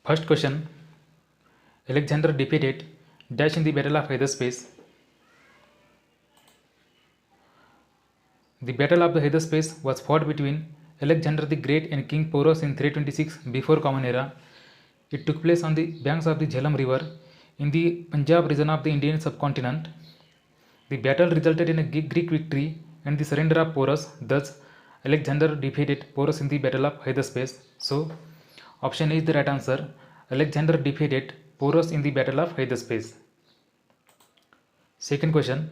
First question, Alexander defeated dash in the Battle of Hydaspes. The Battle of the Hydaspes was fought between Alexander the Great and King Porus in 326 before Common Era. It took place on the banks of the Jhelum River in the Punjab region of the Indian subcontinent. The battle resulted in a Greek victory and the surrender of Porus. Thus, Alexander defeated Porus in the Battle of Hydaspes. So, option A is the right answer. Alexander defeated Porus in the Battle of Hydaspes. Second question,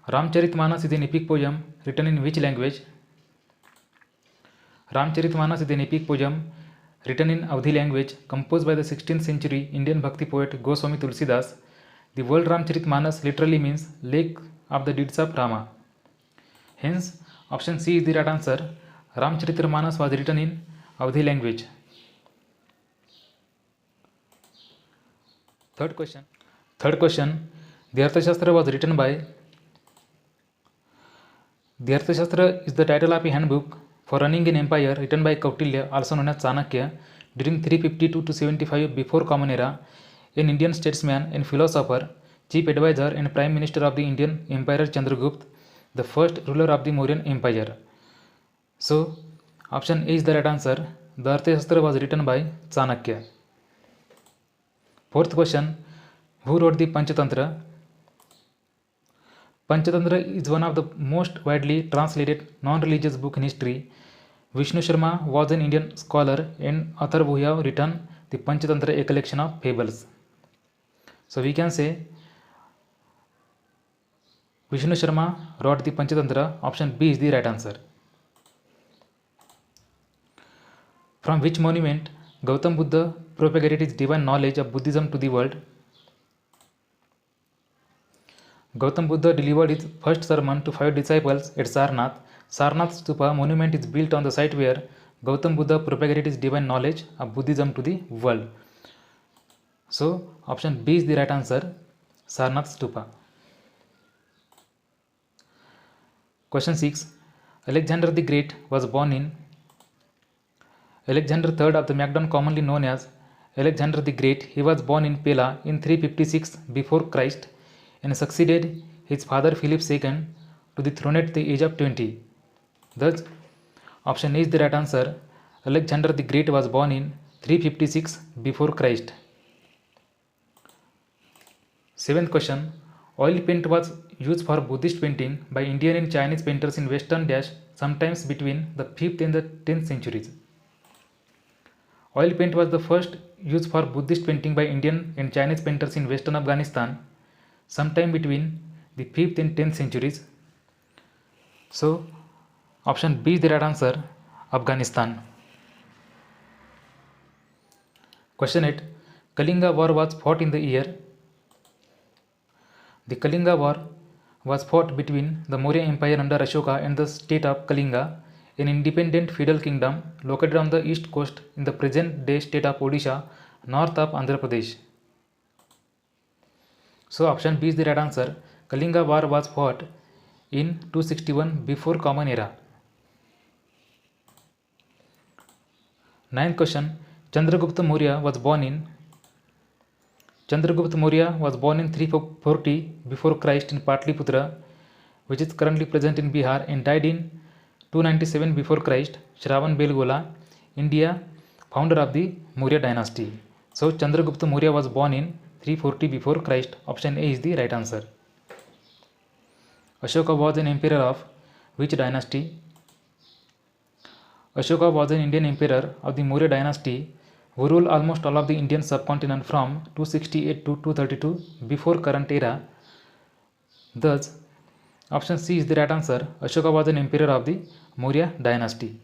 Ramcharitmanas is an epic poem written in which language? Ramcharitmanas is an epic poem written in Awadhi language, composed by the 16th century Indian Bhakti poet Goswami Tulsidas. The word Ramcharitmanas literally means lake of the deeds of Rama. Hence, option C is the right answer. Ramcharitmanas was written in Awadhi language. Third question, the Arthashastra was written by. The Arthashastra is the title of a handbook for running an empire written by Kautilya, also known as Chanakya, during 352 to 75 before Common Era, an Indian statesman and philosopher, chief advisor and prime minister of the Indian Emperor Chandragupta, the first ruler of the Mauryan Empire. So, option A is the right answer. The Arthashastra was written by Chanakya. Fourth question, who wrote the Panchatantra? Panchatantra is one of the most widely translated non-religious book in history. Vishnu Sharma was an Indian scholar and author who have written the Panchatantra, a collection of fables. So we can say Vishnu Sharma wrote the Panchatantra. Option B is the right answer. From which monument Gautam Buddha propagated his divine knowledge of Buddhism to the world? Gautam Buddha delivered his first sermon to 5 disciples at Sarnath. Sarnath Stupa monument is built on the site where Gautam Buddha propagated his divine knowledge of Buddhism to the world. So, option B is the right answer, Sarnath Stupa. Question 6. Alexander the Great was born in. Alexander III of the Macedon, commonly known as Alexander the Great, he was born in Pella in 356 before Christ and succeeded his father Philip II to the throne at the age of 20. Thus, option A is the right answer. Alexander the Great was born in 356 before Christ. Seventh question, oil paint was used for Buddhist painting by Indian and Chinese painters in Western dash sometimes between the 5th and the 10th centuries. Oil paint was the first used for Buddhist painting by Indian and Chinese painters in Western Afghanistan sometime between the 5th and 10th centuries. So, option B is the right answer, Afghanistan. Question 8. Kalinga War was fought in the year. The Kalinga War was fought between the Maurya Empire under Ashoka and the state of Kalinga, an independent feudal kingdom located on the east coast in the present-day state of Odisha, north of Andhra Pradesh. So, option B is the right answer. Kalinga War was fought in 261 before Common Era. Ninth question, Chandragupta Maurya was born in. Chandragupta Maurya was born in 340 before Christ in Patliputra, which is currently present in Bihar, and died in 297 before Christ, Shravan Belgola, India, founder of the Maurya dynasty. So, Chandragupta Maurya was born in 340 before Christ. Option A is the right answer. Ashoka was an emperor of which dynasty? Ashoka was an Indian emperor of the Maurya dynasty who ruled almost all of the Indian subcontinent from 268 to 232 before current era. Thus, option C is the right answer. Ashoka was an emperor of the Maurya dynasty.